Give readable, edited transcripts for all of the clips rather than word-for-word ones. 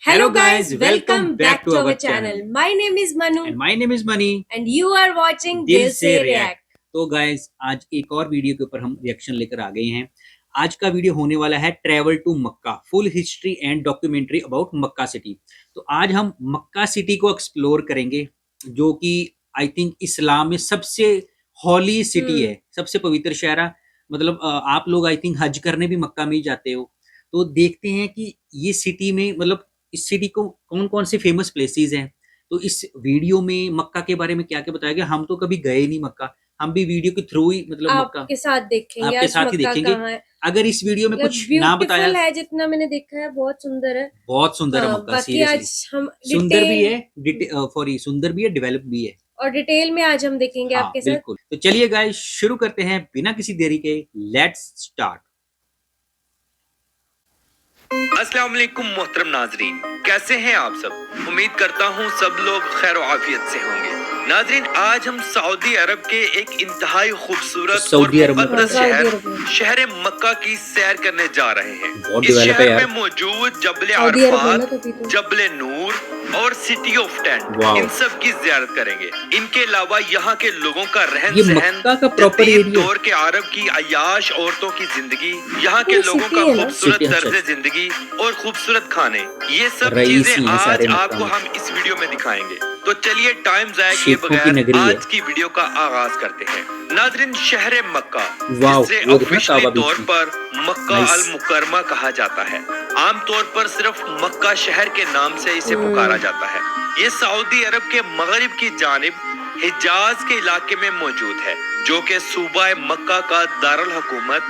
Hello guys, welcome back to our channel. My name is Manu And my name is Mani. and you are watching दिल दिल से से react. React. तो guys आज एक और वीडियो के ऊपर हम रिएक्शन लेकर आ गए हैं। आज का वीडियो होने वाला है travel to Mecca, full history and documentary about Mecca city. तो आज हम मक्का सिटी को एक्सप्लोर करेंगे, जो कि आई थिंक इस्लाम में सबसे हॉली सिटी है, सबसे पवित्र शहर है। मतलब आप लोग आई थिंक हज करने भी मक्का में ही जाते हो। तो देखते हैं कि ये सिटी में मतलब इस सिटी को कौन कौन से फेमस प्लेसेस हैं। तो इस वीडियो में मक्का के बारे में क्या क्या बताया गया। हम तो कभी गए नहीं मक्का, हम भी वीडियो के थ्रू ही मतलब मक्का आपके साथ देखेंगे, आपके आज साथ ही मक्का देखेंगे। कहाँ है। अगर इस वीडियो में कुछ ना बताया, ब्यूटीफुल है, जितना मैंने देखा है बहुत सुंदर है, बहुत सुंदर है मक्का। बाकी आज सीरियसली हम सुंदर भी डिटेल है, सॉरी सुंदर भी है, डेवलप भी है और डिटेल में आज हम देखेंगे हाँ, आपके साथ। बिल्कुल। तो चलिए गाइस शुरू करते हैं बिना किसी देरी के। Let's start. अस्सलाम वालेकुम मोहतरम नाजरीन, कैसे हैं आप सब। उम्मीद करता हूं सब लोग खैर आफियत से होंगे। नाजरीन, आज हम सऊदी अरब के एक इंतहाई खूबसूरत और मुक़द्दस शहर मक्का की सैर करने जा रहे हैं। इस शहर में मौजूद जबल अरफात, जबल नूर और सिटी ऑफ टेंट, इन सब की ज़ियारत करेंगे। इनके अलावा यहाँ के लोगों का रहन सहन, जदीद दौर के अरब की अयाश औरतों की जिंदगी, यहाँ के लोगों का खूबसूरत तर्ज जिंदगी और खूबसूरत खाने, ये सब चीजें आज आपको हम इस वीडियो में दिखाएंगे। तो चलिए टाइम ज़ाया किए बगैर आज की वीडियो का आगाज करते हैं। नाज़रीन, शहर मक्का, जिसे ऑफिशियली तौर पर मक्का अल मुकरमा कहा जाता है, आमतौर पर सिर्फ मक्का शहर के नाम से इसे पुकारा जाता है। ये सऊदी अरब के मगरिब की जानिब हिजाज के इलाके में मौजूद है, जो कि सूबा मक्का का दारुल हुकूमत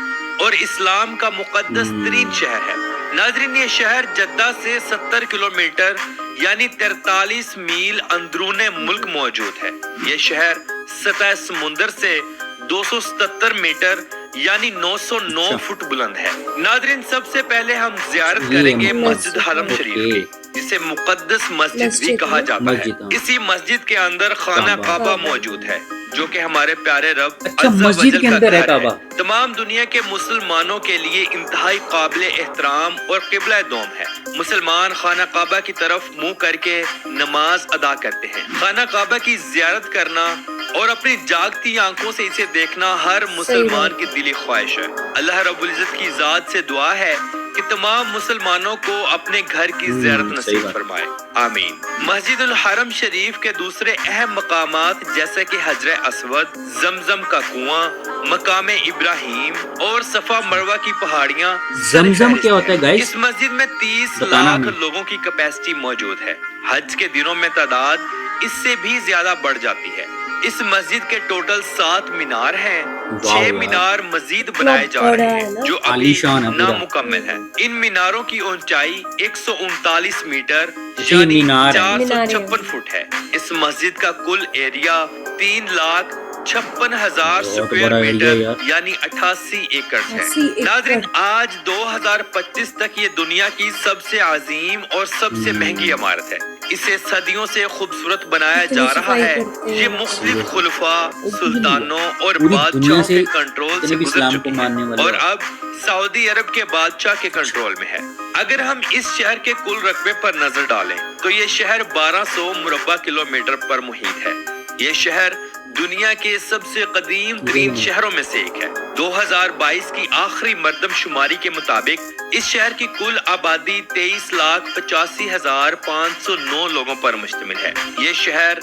और इस्लाम का मुकद्दस तरीन शहर है। नाज़रीन, ये शहर जद्दा से 70 किलोमीटर यानी 43 मील अंदरूने मुल्क मौजूद है। ये शहर सतह समुंदर से 277 मीटर यानी 909 फुट बुलंद है। नाज़रीन, सबसे पहले हम जियारत करेंगे मस्जिद हरम शरीफ की, जिसे मुकद्दस मस्जिद भी कहा जाता है। इसी मस्जिद के अंदर खाना काबा मौजूद है, जो कि हमारे प्यारे रब मस्जिद के अंदर है काबा। तमाम दुनिया के मुसलमानों के लिए इंतहाई काबिल एहतराम और क़िबला दोम है। मुसलमान खाना काबा की तरफ मुंह करके नमाज अदा करते हैं। खाना काबा की जियारत करना और अपनी जागती आंखों से इसे देखना हर मुसलमान की दिली ख्वाहिश है। अल्लाह रब्बुल इज्जत की जात से दुआ है कि तमाम मुसलमानों को अपने घर की ज़ियारत नसीब फरमाए, आमीन। मस्जिदुल हरम शरीफ के दूसरे अहम मकामात जैसे कि हजर अस्वद, जमजम का कुआं, मकाम इब्राहिम और सफा मरवा की पहाड़ियां। जमजम क्या होता है गाइस? इस मस्जिद में 30 लाख लोगों की कैपेसिटी मौजूद है। हज के दिनों में तादाद इससे भी ज्यादा बढ़ जाती है। इस मस्जिद के टोटल 7 मीनार हैं। 6 मीनार मजीद बनाए जा रहे हैं, जो अभी नामुकम्मल हैं। इन मीनारों की ऊंचाई 139 मीटर यानी 456 फुट है। इस मस्जिद का कुल एरिया 3,56,000 स्क्वायर मीटर यानी 88 एकड़ है। नाज़रीन, आज 2025 तक ये दुनिया की सबसे अजीम और सबसे महंगी इमारत है। इसे सदियों से खूबसूरत बनाया जा रहा है। ये मुख्तलिफ खुलफा, सुल्तानों और बादशाहों के कंट्रोल से गुजर चुकी है और अब सऊदी अरब के बादशाह के कंट्रोल में है। अगर हम इस शहर के कुल रकबे पर नजर डालें तो ये शहर 1200 मुरब्बा किलोमीटर पर मुहित है। ये शहर दुनिया के सबसे कदीम तरीन शहरों में से एक है। 2022 की आखिरी मर्दमशुमारी के मुताबिक इस शहर की कुल आबादी 23,85,509 लोगों पर मुश्तमिल है। ये शहर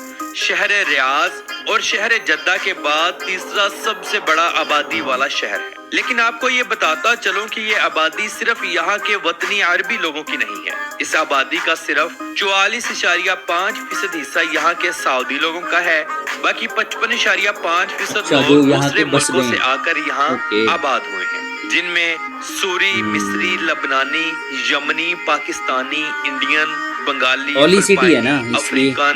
रियाज और शहर जद्दा के बाद तीसरा सबसे बड़ा आबादी वाला शहर है। लेकिन आपको ये बताता चलूं कि ये आबादी सिर्फ यहाँ के वतनी अरबी लोगों की नहीं है। इस आबादी का सिर्फ 44.5% हिस्सा यहाँ के सऊदी लोगों का है। बाकी 55.5% लोग दूसरे मुल्कों से आकर यहाँ आबाद हुए हैं, जिनमें सूरी, मिस्री, लबनानी, यमनी, पाकिस्तानी, इंडियन, बंगाली, अफ्रीकन,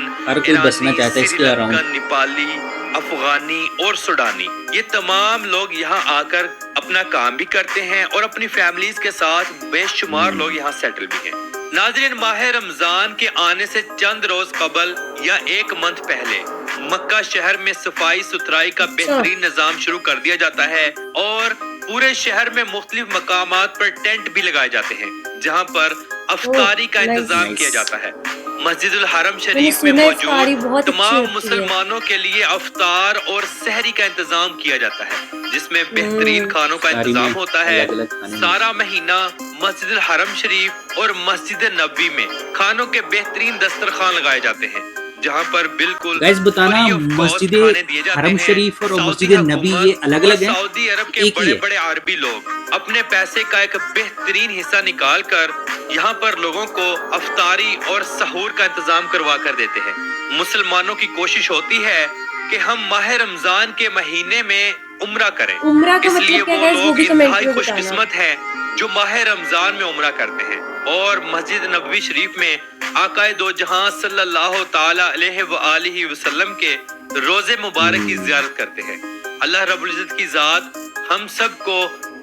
नेपाली, अफगानी और सुडानी। ये तमाम लोग यहाँ आकर अपना काम भी करते हैं और अपनी फैमिलीज के साथ बेशुमार लोग यहाँ सेटल भी हैं। नाज़रीन, माह रमजान के आने से चंद रोज कबल या एक मंथ पहले मक्का शहर में सफाई सुथराई का बेहतरीन निजाम शुरू कर दिया जाता है और पूरे शहर में मुख्तलिफ मकामात पर टेंट भी लगाए जाते हैं, जहाँ पर अफ्तारी का nice. इंतजाम किया जाता है। मस्जिदुल हरम मैंने शरीफ में सुना है इफ्तारी मौजूद बहुत अच्छी तमाम होती है। मुसलमानों के लिए अफ्तार और सहरी का इंतजाम किया जाता है, जिसमें बेहतरीन खानों का इफ्तारी इंतजाम में होता है। अलग-अलग खाने सारा महीना मस्जिदुल हरम शरीफ और मस्जिद नबवी में खानों के बेहतरीन दस्तरखान लगाए जाते हैं, जहाँ पर बिल्कुल गाइस बताना free of cost मस्जिद खाने दिए जाते हरम हैं। शरीफ और सऊदी मस्जिद नबी ये हुकूमत अलग और अलग हैं? सऊदी अरब के एक ही बड़े है। बड़े अरबी लोग अपने पैसे का एक बेहतरीन हिस्सा निकाल कर यहाँ पर लोगों को अफ्तारी और सहूर का इंतजाम करवा कर देते हैं। मुसलमानों की कोशिश होती है कि हम माह रमजान के महीने में उम्रा करें, उम्रा का इसलिए मतलब क्या वो गाइस वो लोग भी कमेंट इंतहाई में बताना। खुशकिस्मत हैं जो माह रमजान में उम्रा करते हैं और मस्जिद नबवी शरीफ में आकाए दो जहां सल्लल्लाहु ताला अलैहि व आलिहि वसल्लम के रोजे मुबारक की ज़ियारत करते हैं। अल्लाह रब्बुल इज्जत की ज़ात हम सबको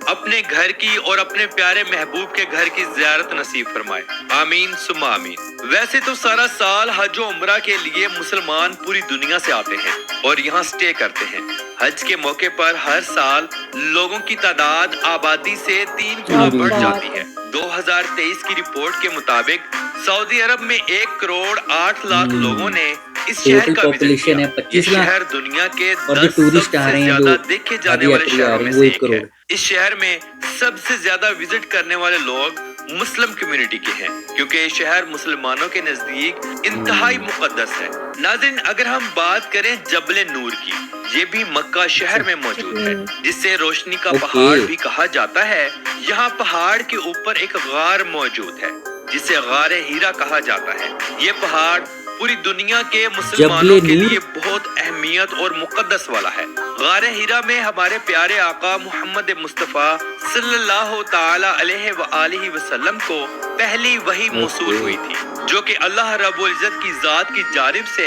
अपने घर की और अपने प्यारे महबूब के घर की ज़ियारत नसीब फरमाए, आमीन सुम्मा आमीन। वैसे तो सारा साल हज और उम्रा के लिए मुसलमान पूरी दुनिया से आते हैं और यहाँ स्टे करते हैं। हज के मौके पर हर साल लोगों की तादाद आबादी से 3 गुना बढ़ जाती है। 2023 की रिपोर्ट के मुताबिक सऊदी अरब में 1 करोड़ 8 लाख लोगों ने इस शहर का विजिट पॉपुलेशन है किया। 25 ये लाख शहर दुनिया के और जो 10 टूरिस्ट आ सबसे रहे हैं ज्यादा जो देखे जाने हज वाले यात्री आ शहरों रहे में हैं वो से 1 एक है। करोड़। इस शहर में सबसे ज्यादा विजिट करने वाले लोग मुस्लिम कम्युनिटी के हैं, क्योंकि ये शहर मुसलमानों के नजदीक इंतहाई मुकद्दस है। नाज़रीन, अगर हम बात करें जबल नूर की, ये भी मक्का शहर में मौजूद है, जिसे रोशनी का पहाड़ भी कहा जाता है। यहाँ पहाड़ के ऊपर एक गार मौजूद है जिसे गारे हीरा कहा जाता है। ये पहाड़ पूरी दुनिया के मुसलमानों के लिए बहुत अहमियत और मुकद्दस वाला है। गारे हीरा में हमारे प्यारे आका मोहम्मद मुस्तफ़ा सल्लल्लाहु ताला अलैहि व आलिहि वसल्लम को पहली वही मौसूल हुई थी, जो कि अल्लाह रब्बुल इज्जत की जात की जानिब से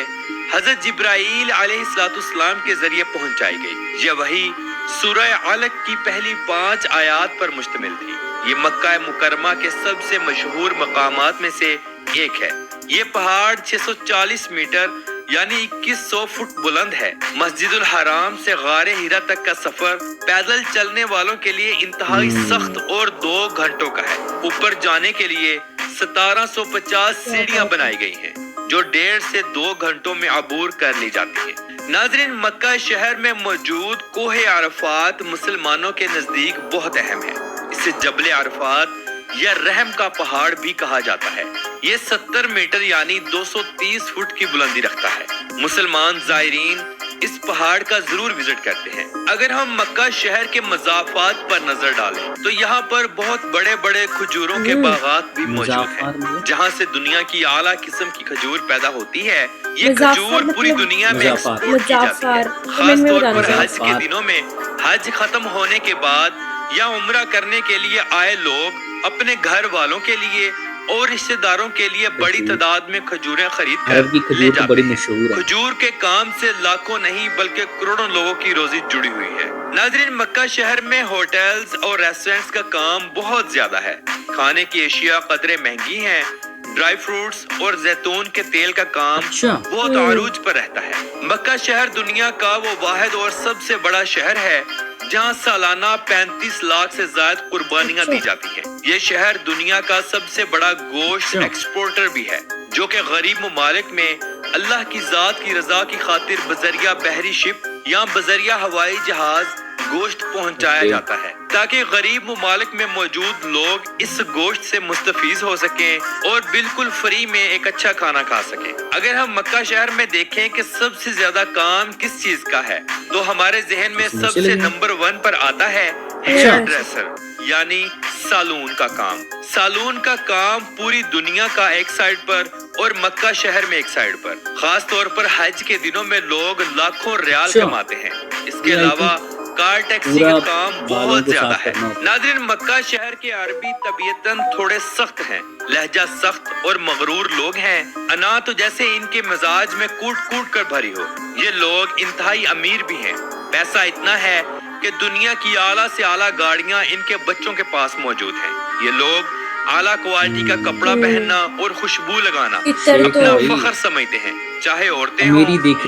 हजरत जिब्राईल अलैहिस्सलाम के जरिए पहुंचाई गई। यह वही सूरह अलक की पहली 5 आयात पर मुश्तमिल थी। ये मक्का मुकरमा के सबसे मशहूर मकामात में से एक है। ये पहाड़ 640 मीटर यानी 2100 फुट बुलंद है। मस्जिदुल हराम से गारे हीरा तक का सफर पैदल चलने वालों के लिए इंतहाई सख्त और 2 घंटों का है। ऊपर जाने के लिए 1750 सीढ़ियां बनाई गई हैं, जो 1.5 से 2 घंटों में अबूर कर ली जाती है। नाज़रीन, मक्का शहर में मौजूद कोहे अरफात मुसलमानों के नजदीक बहुत अहम है। इसे जबल अरफात या रहम का पहाड़ भी कहा जाता है। ये 70 मीटर यानी 230 फुट की बुलंदी रखता है। मुसलमान ज़ायरीन इस पहाड़ का जरूर विजिट करते हैं। अगर हम मक्का शहर के मज़ाफ़ात पर नजर डालें तो यहाँ पर बहुत बड़े बड़े खजूरों के बागात भी मौजूद हैं, जहाँ से दुनिया की आला किस्म की खजूर पैदा होती है। ये खजूर पूरी दुनिया में एक्सपोर्ट की जाती है। खास तौर पर हज के दिनों में हज खत्म होने के बाद या उम्रा करने के लिए आए लोग अपने घर वालों के लिए और रिश्तेदारों के लिए बड़ी तादाद में खजूरें खरीद कर ले जाते हैं। खजूर के काम से लाखों नहीं बल्कि करोड़ों लोगों की रोजी जुड़ी हुई है। नाज़रीन, मक्का शहर में होटल्स और रेस्टोरेंट्स का काम बहुत ज्यादा है। खाने की एशिया कदरे महंगी हैं। ड्राई फ्रूट्स और जैतून के तेल का काम बहुत अरूज पर रहता है। मक्का शहर दुनिया का वो वाहिद और सबसे बड़ा शहर है जहाँ सालाना 35 लाख से ज्यादा कुर्बानियां दी जाती हैं। ये शहर दुनिया का सबसे बड़ा गोश्त एक्सपोर्टर भी है, जो कि गरीब ममालिक में अल्लाह की जात की रजा की खातिर बजरिया बहरी शिप या बजरिया हवाई जहाज गोश्त पहुंचाया जाता है, ताकि गरीब ममालिक में मौजूद लोग इस गोश्त से मुस्तफीज हो सकें और बिल्कुल फ्री में एक अच्छा खाना खा सकें। अगर हम मक्का शहर में देखें कि सबसे ज्यादा काम किस चीज का है, तो हमारे जहन में सबसे नंबर 1 पर आता है हेयर ड्रेसर यानी सालून का काम। सालून का काम पूरी दुनिया का एक साइड पर और मक्का शहर में एक साइड पर। खास तौर पर हज के दिनों में लोग लाखों रियाल कमाते हैं। इसके अलावा कार टैक्सी का काम बहुत ज्यादा है। नाज़रीन, मक्का शहर के अरबी तबीयतन थोड़े सख्त हैं, लहजा सख्त और मगरूर लोग हैं। अना तो जैसे इनके मिजाज में कूट कूट कर भरी हो। ये लोग इंतहाई अमीर भी हैं। पैसा इतना है कि दुनिया की आला से आला गाड़ियां इनके बच्चों के पास मौजूद हैं। ये लोग आला क्वालिटी का कपड़ा पहनना और खुशबू लगाना अपना फख्र समझते हैं, चाहे औरतें हों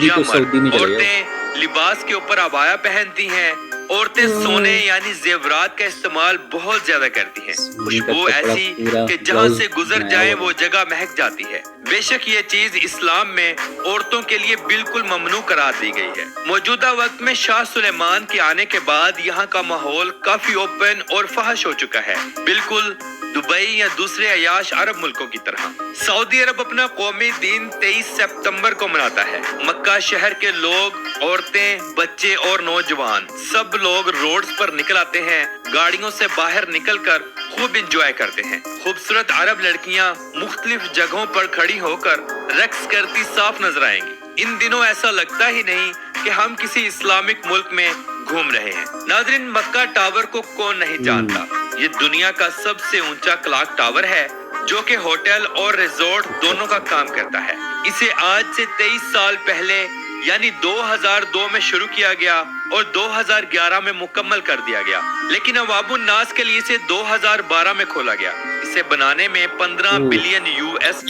या मर्द। औरतें लिबास के ऊपर अबाया पहनती हैं عورتیں سونے یعنی زیورات کا استعمال بہت زیادہ کرتی ہیں. خوشبو ایسی کہ جہاں سے گزر جائے وہ جگہ مہک جاتی ہے. بے شک یہ چیز اسلام میں عورتوں کے لیے بالکل ممنوع قرار دی گئی ہے. موجودہ وقت میں شاہ سلیمان کے آنے کے بعد یہاں کا ماحول کافی اوپن اور فحش ہو چکا ہے، بالکل دبئی یا دوسرے عیاش عرب ملکوں کی طرح. سعودی عرب اپنا قومی دن 23 سپتمبر کو مناتا ہے. مکہ شہر کے لوگ، عورتیں، بچے اور نوجوان سب لوگ روڈز پر نکل آتے ہیں. گاڑیوں سے باہر نکل کر خوب انجوائے کرتے ہیں. خوبصورت عرب لڑکیاں مختلف جگہوں پر کھڑی ہو کر رقص کرتی صاف نظر آئیں گی. ان دنوں ایسا لگتا ہی نہیں کہ ہم کسی اسلامک ملک میں گھوم رہے ہیں. ناظرین، مکہ ٹاور کو کون نہیں جانتا؟ یہ دنیا کا سب سے اونچا کلاک ٹاور ہے جو کہ ہوٹل اور ریزورٹ دونوں کا کام کرتا ہے. اسے آج سے 23 سال پہلے یعنی 2002 میں شروع کیا گیا اور 2011 میں مکمل کر دیا گیا، لیکن عوام الناس کے لیے اسے 2012 میں کھولا گیا. اسے بنانے میں 15 بلین $US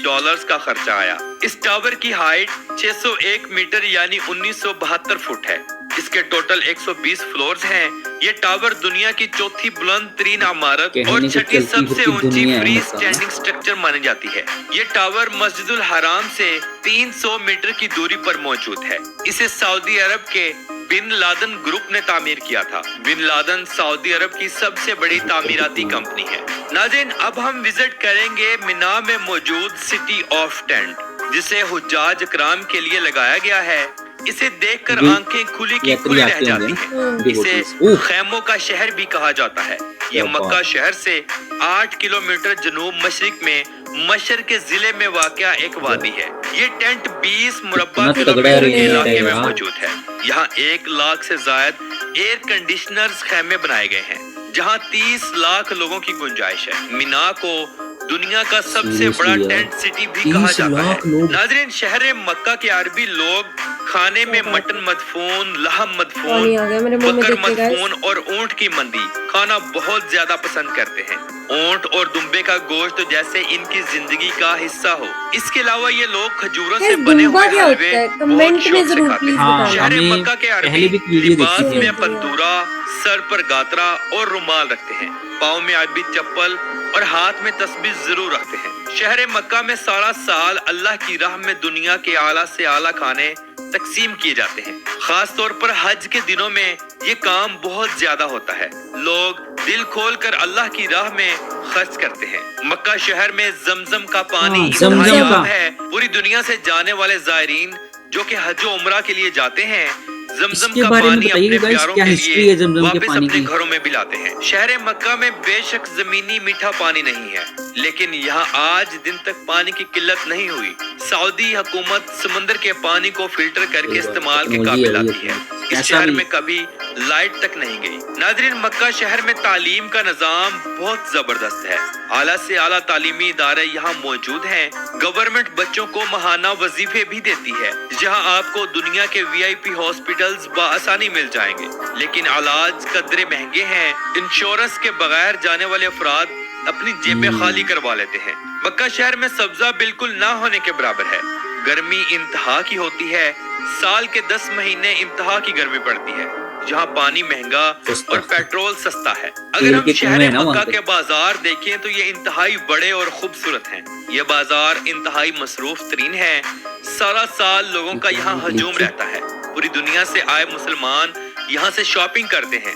کا خرچہ آیا. اس ٹاور کی ہائٹ 601 میٹر یعنی 1972 فٹ ہے. اس کے ٹوٹل 120 فلورز ہیں. یہ ٹاور دنیا کی چوتھی بلند ترین عمارت اور چھٹی سب سے اونچی فری سٹینڈنگ سٹرکچر مانی جاتی ہے. یہ ٹاور مسجد الحرام سے 300 میٹر کی دوری پر موجود ہے. اسے سعودی عرب کے بن لادن گروپ نے تعمیر کیا تھا. بن لادن سعودی عرب کی سب سے بڑی تعمیراتی کمپنی ہے. ناظرین، اب ہم وزٹ کریں گے مینا میں موجود سٹی آف ٹینٹ، جسے حجاج اکرام کے لیے لگایا گیا ہے. اسے دیکھ کر آنکھیں کھلی کی کھلی رہ جاتی ہیں. اسے خیموں کا شہر بھی کہا جاتا ہے. یہ مکہ شہر سے 8 کلومیٹر جنوب مشرق میں مشرق ضلع میں واقع ایک وادی ہے. یہ ٹینٹ 20 مربع کلومیٹر کے علاقے میں موجود ہے. یہاں 1 لاکھ سے زائد ایئر کنڈیشنرز خیمے بنائے گئے ہیں جہاں 30 لاکھ لوگوں کی گنجائش ہے. مینا کو دنیا کا سب سے بڑا ٹینٹ سٹی بھی کہا جاتا ہے. ناظرین، شہر مکہ کے عربی لوگ کھانے میں مٹن مدفون، لحم مدفون، بکر مدفون اور اونٹ کی مندی کھانا بہت زیادہ پسند کرتے ہیں. اونٹ اور دمبے کا گوشت جیسے ان کی زندگی کا حصہ ہو. اس کے علاوہ یہ لوگ کھجوروں سے بنے ہوئے حلوے بہت شوق سے کھاتے ہیں. شہر مکہ کے عربی لباس میں پنتورا، سر پر گاترا اور رومال رکھتے ہیں. پاؤں میں عربی چپل اور ہاتھ میں تسبیح ضرور رکھتے ہیں. شہر مکہ میں سارا سال اللہ کی راہ میں دنیا کے اعلیٰ سے اعلیٰ کھانے تقسیم کیے جاتے ہیں. خاص طور پر حج کے دنوں میں یہ کام بہت زیادہ ہوتا ہے. لوگ دل کھول کر اللہ کی راہ میں خرچ کرتے ہیں. مکہ شہر میں زمزم کا پانی انتہائی عام ہے. پوری دنیا سے جانے والے زائرین جو کہ حج و عمرہ کے لیے جاتے ہیں زمزم کا پانی اپنے پیاروں کے لیے واپس اپنے گھروں میں بھی لاتے ہیں. شہر مکہ میں بے شک زمینی میٹھا پانی نہیں ہے، لیکن یہاں آج دن تک پانی کی قلت نہیں ہوئی. سعودی حکومت سمندر کے پانی کو فلٹر کر کے استعمال کے قابل آتی ہے. اس شہر میں کبھی لائٹ تک نہیں گئی. ناظرین، مکہ شہر میں تعلیم کا نظام بہت زبردست ہے. اعلیٰ سے اعلیٰ تعلیمی ادارے یہاں موجود ہیں. گورنمنٹ بچوں کو ماہانہ وظیفے بھی دیتی ہے جہاں آپ کو دنیا کے VIP ہاسپٹلز بآسانی مل جائیں گے، لیکن علاج قدرے مہنگے ہیں. انشورنس کے بغیر جانے والے افراد اپنی جیبیں خالی کروا لیتے ہیں. مکہ شہر میں سبزہ بالکل نہ ہونے کے برابر ہے. گرمی انتہا کی ہوتی ہے. سال کے 10 مہینے انتہا کی گرمی پڑتی ہے جہاں پانی مہنگا اور پیٹرول سستا ہے. اگر ہم شہر مکہ کے بازار دیکھیں تو یہ انتہائی بڑے اور خوبصورت ہیں. یہ بازار انتہائی مصروف ترین ہے. سارا سال لوگوں کا یہاں ہجوم رہتا ہے. پوری دنیا سے آئے مسلمان یہاں سے شاپنگ کرتے ہیں.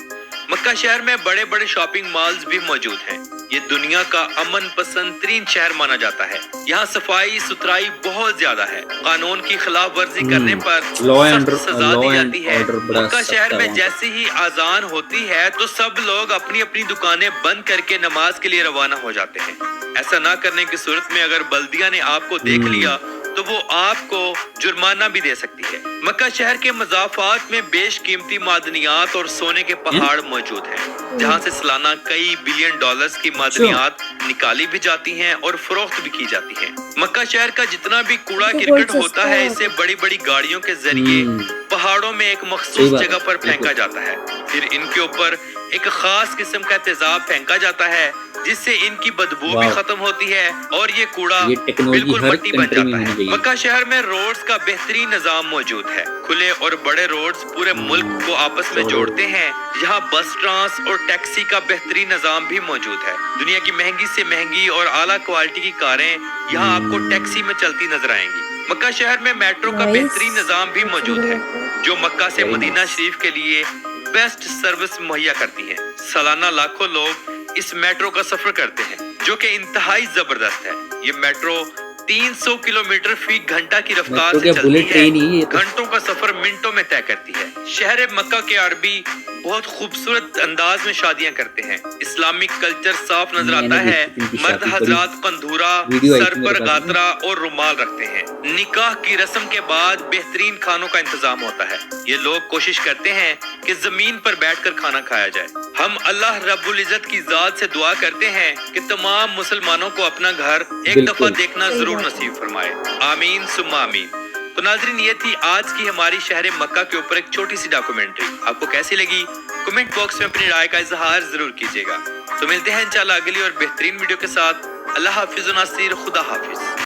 مکہ شہر میں بڑے بڑے شاپنگ مالز بھی موجود ہیں. یہ دنیا کا امن پسند ترین شہر مانا جاتا ہے. یہاں صفائی ستھرائی بہت زیادہ ہے. قانون کی خلاف ورزی کرنے پر سخت سزا دی جاتی ہے. مکہ شہر میں جیسے ہی اذان ہوتی ہے تو سب لوگ اپنی اپنی دکانیں بند کر کے نماز کے لیے روانہ ہو جاتے ہیں. ایسا نہ کرنے کی صورت میں اگر بلدیہ نے آپ کو دیکھ لیا تو وہ آپ کو جرمانہ بھی دے سکتی ہے. مکہ شہر کے مضافات میں بیش قیمتی معدنیات اور سونے کے پہاڑ موجود ہیں جہاں سے سالانہ کئی بلین ڈالرز کی معدنیات نکالی بھی جاتی ہیں اور فروخت بھی کی جاتی ہیں. مکہ شہر کا جتنا بھی کوڑا کرکٹ ہوتا ہے اسے بڑی بڑی گاڑیوں کے ذریعے پہاڑوں میں ایک مخصوص جگہ پر پھینکا جاتا ہے. پھر ان کے اوپر ایک خاص قسم کا تیزاب پھینکا جاتا ہے जिससे इनकी बदबू भी वाह। खत्म होती है और ये कूड़ा ये टेक्नोलॉजी बिल्कुल हर मट्टी बन कंट्री में जाता होनी है। चाहिए। मक्का शहर में रोड्स का बेहतरीन निजाम मौजूद है। खुले और बड़े रोड्स पूरे मुल्क को आपस में जोड़ते हैं। यहाँ बस, ट्रांस और टैक्सी का बेहतरीन निजाम भी मौजूद है। दुनिया की महंगी से महंगी और आला क्वालिटी की कारें यहाँ आपको टैक्सी में चलती नजर आएंगी। मक्का शहर में मेट्रो का बेहतरीन निजाम भी मौजूद है, जो मक्का से मदीना शरीफ के लिए बेस्ट सर्विस मुहैया करती है। सालाना लाखों लोग इस मेट्रो का सफर करते हैं, जो कि इंतहाई जबरदस्त है। ये मेट्रो 300 किलोमीटर फी घंटा की रफ्तार मेट्रो से क्या चलती बुलेट ट्रेन ही है है। ये तो। घंटों का सफर मिनटों में तय करती है। शहर मक्का के अरबी बहुत खूबसूरत अंदाज में शादियां करते हैं। इस्लामिक कल्चर साफ नजर आता है। मर्द हजरात कंधूरा, सर पर गातरा और रुमाल रखते हैं। निकाह की रस्म के बाद बेहतरीन खानों का इंतजाम होता है। ये लोग कोशिश करते हैं कि जमीन पर बैठकर खाना खाया जाए। हम अल्लाह रब्बुल इज्जत की जात से दुआ करते हैं कि तमाम मुसलमानों को अपना घर एक दफा देखना जरूर नसीब फरमाए। आमीन सुम्मा आमीन। तो नाजरीन, ये थी आज की हमारी शहर मक्का के ऊपर एक छोटी सी डॉक्यूमेंट्री। आपको कैसी लगी कमेंट बॉक्स में अपनी राय का इजहार जरूर कीजिएगा। तो मिलते हैं इंशाल्लाह अगली और बेहतरीन वीडियो के साथ। अल्लाह हाफिज व नासिर, खुदा हाफिज।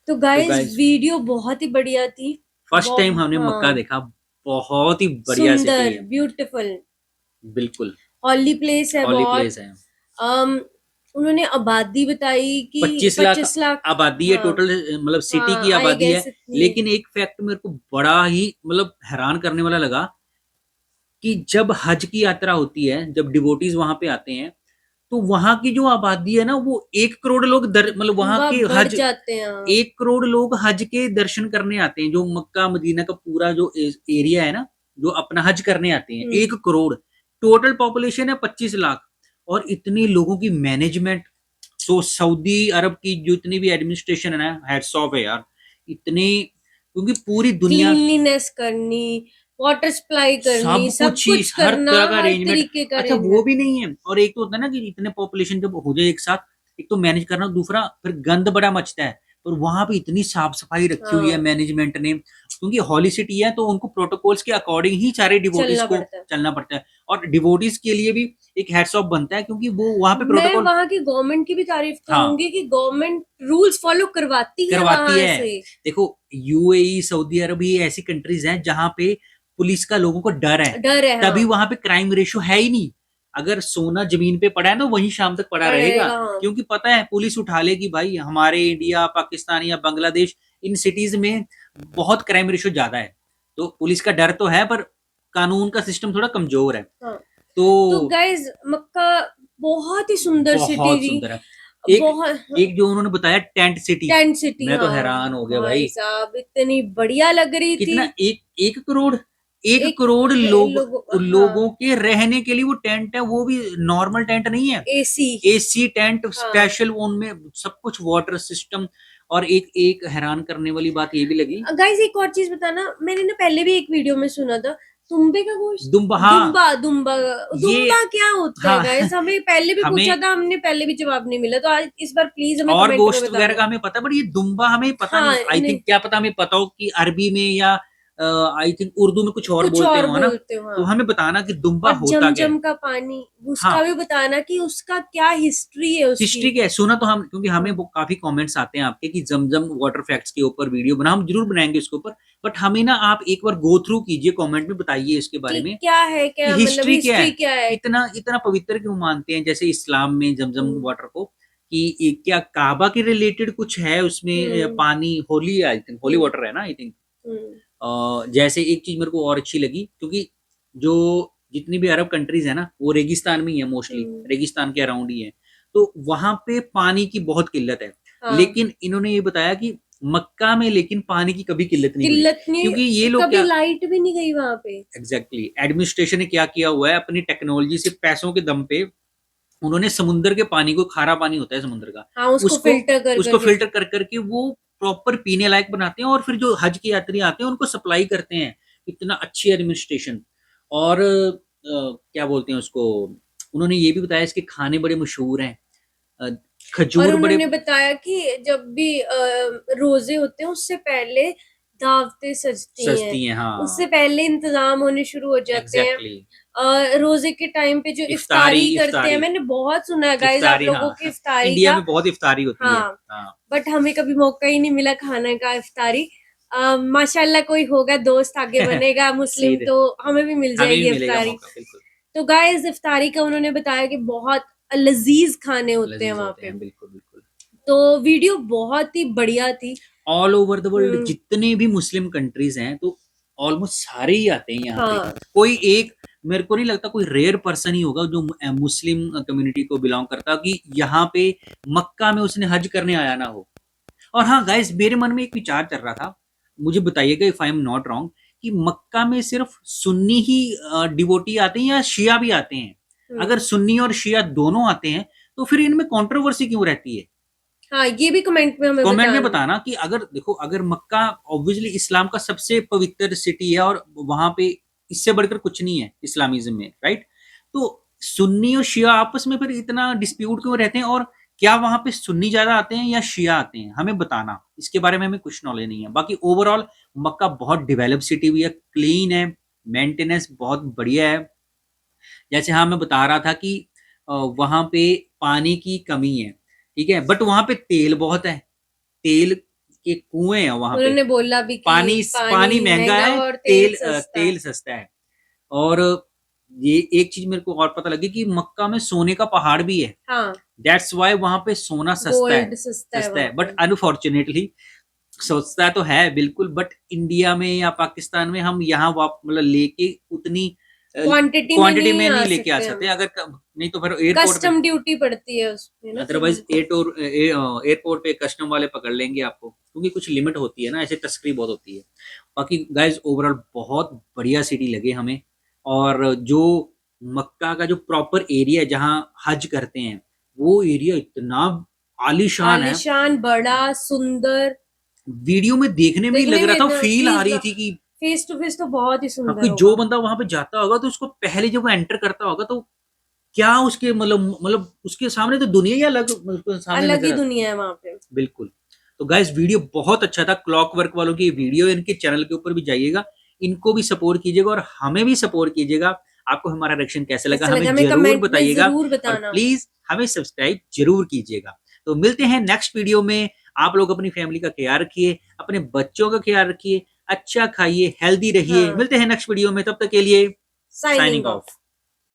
तो गाइस वीडियो बहुत ही बढ़िया थी। फर्स्ट टाइम हमने मक्का देखा, बहुत ही बढ़िया सिटी सुंदर, है, ब्यूटीफुल, बिल्कुल हॉली प्लेस है हॉली बहुत। प्लेस है। उन्होंने आबादी बताई कि 25 लाख आबादी है हाँ, टोटल, मतलब सिटी की हाँ, I आबादी है। guess इतनी। लेकिन एक फैक्ट मेरे को बड़ा ही मतलब हैरान करने वाला लगा कि जब हज की यात्रा होती है, जब डिवोटीज वहां पे आते हैं, तो वहां की जो आबादी है ना, वो 1 करोड़ लोग मतलब वहां के बढ़ हज जाते हैं। 1 करोड़ लोग हज के दर्शन करने आते हैं। जो मक्का मदीना का पूरा जो एरिया है ना, जो अपना हज करने आते हैं, 1 करोड़। टोटल पॉपुलेशन है 25 लाख। और इतने लोगों की मैनेजमेंट, सो सऊदी अरब की जो इतनी भी एडमिनिस्ट्रेशन है ना, हेड्स ऑफ है यार। इतने, क्योंकि पूरी दुनिया क्लीनलीनेस करनी, वाटर सप्लाई करनी, सब कुछ हर करना, तरह का हर अरेंजमेंट। तरीके का अच्छा, वो arrangement। भी नहीं है। और एक तो होता है ना कि इतने पॉपुलेशन जब हो जाए एक साथ, एक तो मैनेज करना, दूसरा फिर गंद बड़ा मचता है। और वहां पे इतनी साफ सफाई रखी हुई है हाँ, मैनेजमेंट ने, क्योंकि हॉली सिटी है तो उनको प्रोटोकॉल्स के अकॉर्डिंग ही सारे डिवोटीज चलना को पड़ता है। चलना पड़ता है। और डिवोटीज के लिए भी एक हैट्स ऑफ बनता है, क्योंकि वो वहां पे मैं प्रोटोकॉल वहाँ की गवर्नमेंट की भी तारीफ हाँ। करूंगी कि गवर्नमेंट रूल्स फॉलो करवाती है करवाती वहाँ है। से। देखो, यूएई, सऊदी अरब, ये ऐसी कंट्रीज हैं जहां पे पुलिस का लोगों को डर है, तभी हाँ, वहां पे क्राइम रेशियो है ही नहीं। अगर सोना जमीन पे पड़ा है तो वहीं शाम तक पड़ा रहेगा, हाँ। क्योंकि पता है पुलिस उठा लेगी। भाई, हमारे इंडिया, पाकिस्तान या बांग्लादेश, इन सिटीज में बहुत क्राइम रेशियो ज्यादा है। तो पुलिस का डर तो है, पर कानून का सिस्टम थोड़ा कमजोर है। हाँ। तो गाइस, मक्का बहुत ही सुंदर सिटी बहुत थी। सुंदर है। बहुत एक जो उन्होंने बताया टेंट सिटी, मैं तो हैरान हो गया भाई साहब, इतनी बढ़िया लग रही थी। कितना, एक करोड़, एक एक करोड़ लोगों हाँ, के रहने के लिए वो टेंट है, वो भी नॉर्मल टेंट नहीं है, एसी टेंट स्पेशल, उनमें सब कुछ वाटर सिस्टम। और एक हैरान करने वाली बात ये भी लगी गाइस, एक और चीज बताना, मैंने ना पहले भी एक वीडियो में सुना था, तुम्बे का गोश्त, दुम्बा। हाँ, दुम्बा क्या होता है गाइस? हमें पहले भी पूछा था, हमने पहले भी जवाब नहीं मिला, तो आज इस बार प्लीज हमें और कमेंट में गोश्त बता वगैरह दो। का हमें पता, बट ये दुम्बा हमें पता हाँ, नहीं। आई थिंक, क्या पता हमें पता हो कि अरबी में या आई थिंक उर्दू में कुछ और बोलते हो ना, हाँ। तो हमें बताना कि दुम्बा और होता क्या है। जमजम का पानी, उसका भी बताना कि उसका क्या हिस्ट्री है, उसकी हिस्ट्री क्या है। सुना तो हम, क्योंकि हमें वो काफी कमेंट्स आते हैं आपके कि जमजम वाटर फैक्ट्स के ऊपर वीडियो बना, हम जरूर बनाएंगे उसके ऊपर। बट हमें ना, आप एक बार गो थ्रू कीजिए, कमेंट में बताइए इसके बारे में, क्या है, क्या हिस्ट्री मतलब क्या है, इतना पवित्र क्यों मानते हैं। जैसे इस्लाम में जमजम वाटर को, कि क्या काबा के रिलेटेड कुछ है उसमें पानी, Holi, I think holy water है ना, आई थिंक। जैसे एक चीज मेरे को और अच्छी लगी, क्योंकि जो जितनी भी अरब कंट्रीज है ना, वो रेगिस्तान में ही है, मोस्टली रेगिस्तान के अराउंड ही है, तो वहां पे पानी की बहुत किल्लत है। हाँ। लेकिन इन्होंने ये बताया कि मक्का में लेकिन पानी की कभी किल्लत नहीं, क्योंकि ये लोग कभी लाइट भी नहीं गई वहां पे। एग्जैक्टली, एडमिनिस्ट्रेशन ने क्या किया हुआ है, अपनी टेक्नोलॉजी से, पैसों के दम पे उन्होंने समुद्र के पानी को, खारा पानी होता है समुद्र का, हाँ, उसको फिल्टर कर करके वो प्रॉपर पीने लायक बनाते हैं, और फिर जो हज के यात्री आते हैं उनको सप्लाई करते हैं। इतना अच्छी एडमिनिस्ट्रेशन। और क्या बोलते हैं उसको, उन्होंने ये भी बताया इसके खाने बड़े मशहूर हैं, खजूर और बड़े। उन्होंने बताया कि जब भी रोजे होते हैं उससे पहले दावतें सजती हैं। हाँ, उससे पहले इंतजाम होने शुरू हो जाते हैं। روزے کے ٹائم پہ جو افطاری کرتے ہیں, میں نے بہت سنا ہے گائز آپ لوگوں کی افطاری انڈیا کا, میں بہت افطاری ہوتی ہے. ہاں بٹ ہمیں کبھی موقع ہی نہیں ملا کھانے کا افطاری. ماشاء اللہ کوئی ہوگا دوست آگے بنے گا مسلم تو ہمیں بھی مل جائے گی افطاری. تو گائز افطاری کا انہوں نے بتایا کہ بہت لذیذ کھانے ہوتے ہیں وہاں پہ. بالکل بالکل. تو ویڈیو بہت ہی بڑھیا تھی. آل اوور دا ورلڈ جتنے بھی مسلم کنٹریز ہیں تو آلموسٹ سارے ہی آتے ہیں یہاں پہ. کوئی ایک, میرے کو نہیں لگتا کوئی ریئر پرسن ہی ہوگا جو مسلم کمیونٹی کو بلانگ کرتا کہ یہاں پہ مکہ میں اس نے حج کرنے آیا نہ ہو. اور ہاں گائز, میرے من میں ایک وچار چل رہا تھا, مجھے بتائیے گا if I am not wrong, کہ مکہ میں صرف سنی ہی ڈیووٹی آتے ہیں یا شیعہ بھی آتے ہیں؟ اگر سنی اور شیعہ دونوں آتے ہیں تو پھر ان میں کنٹروورسی کیوں رہتی ہے؟ ہاں یہ بھی کمنٹ میں بتانا کہ اگر دیکھو, اگر مکہ obviously اسلام کا سب سے پوتر سٹی ہے اور وہاں پہ اس سے بڑھ کر کچھ نہیں ہے اسلامزم میں, رائٹ؟ تو سنی اور شیعہ آپس میں پھر اتنا ڈسپیوٹ کیوں رہتے ہیں, اور کیا وہاں پہ سنی زیادہ آتے ہیں یا شیعہ آتے ہیں؟ ہمیں بتانا, اس کے بارے میں ہمیں کچھ نالج نہیں ہے. باقی اوور آل مکہ بہت ڈیولپ سٹی ہوئی ہے, کلین ہے, مینٹیننس بہت بڑھیا ہے. جیسے ہاں میں بتا رہا تھا کہ وہاں پہ پانی کی کمی ہے, ٹھیک ہے, بٹ وہاں پہ تیل بہت ہے, تیل کے کنویں ہیں وہاں پہ. نے بولا بھی پانی مہنگا ہے, تیل سستا ہے. اور یہ ایک چیز میرے کو اور پتہ لگی کہ مکہ میں سونے کا پہاڑ بھی ہے. دیٹس وائی وہاں پہ سونا سستا ہے. بٹ انفارچونیٹلی سستا تو ہے بالکل, بٹ انڈیا میں یا پاکستان میں ہم یہاں مطلب لے کے اتنی کوانٹٹی میں نہیں لے کے آ سکتے. اگر نہیں تو پھر کسٹم ڈیوٹی پڑتی ہے اس پہ, ادروائز ایئرپورٹ پہ کسٹم والے پکڑ لیں گے آپ کو, کیونکہ کچھ لمٹ ہوتی ہے نا, ایسے تسکری بہت ہوتی ہے. باقی گائز اوور آل بہت بڑھیا سٹی لگے ہمیں. اور جو مکہ کا جو پراپر ایریا ہے جہاں حج کرتے ہیں, وہ ایریا اتنا عالیشان ہے, بڑا سندر. ویڈیو میں دیکھنے میں لگ رہا تھا, فیل آ رہی تھی کہ فیس ٹو فیس تو بہت ہی سندر. جو بندہ وہاں پہ جاتا ہوگا تو اس کو پہلے جب وہ انٹر کرتا ہوگا تو کیا اس کے مطلب اس کے سامنے تو دنیا ہی الگ ہی دنیا ہے وہاں پہ. بالکل. تو گائز ویڈیو بہت اچھا تھا. کلاک ورک والوں کی ویڈیو, ان کے چینل کے اوپر بھی جائیے گا, ان کو بھی سپورٹ کیجیے گا اور ہمیں بھی سپورٹ کیجیے گا. آپ کو ہمارا ریئیکشن کیسے لگا ہمیں ضرور بتائیے گا, اور پلیز ہمیں سبسکرائب ضرور کیجیے گا. تو ملتے ہیں نیکسٹ ویڈیو میں. آپ لوگ اپنی فیملی کا خیال رکھیے, اپنے بچوں کا خیال رکھیے, اچھا کھائیے, ہیلدی رہیے. ملتے ہیں نیکسٹ ویڈیو میں, تب تک کے لیے سائننگ آف.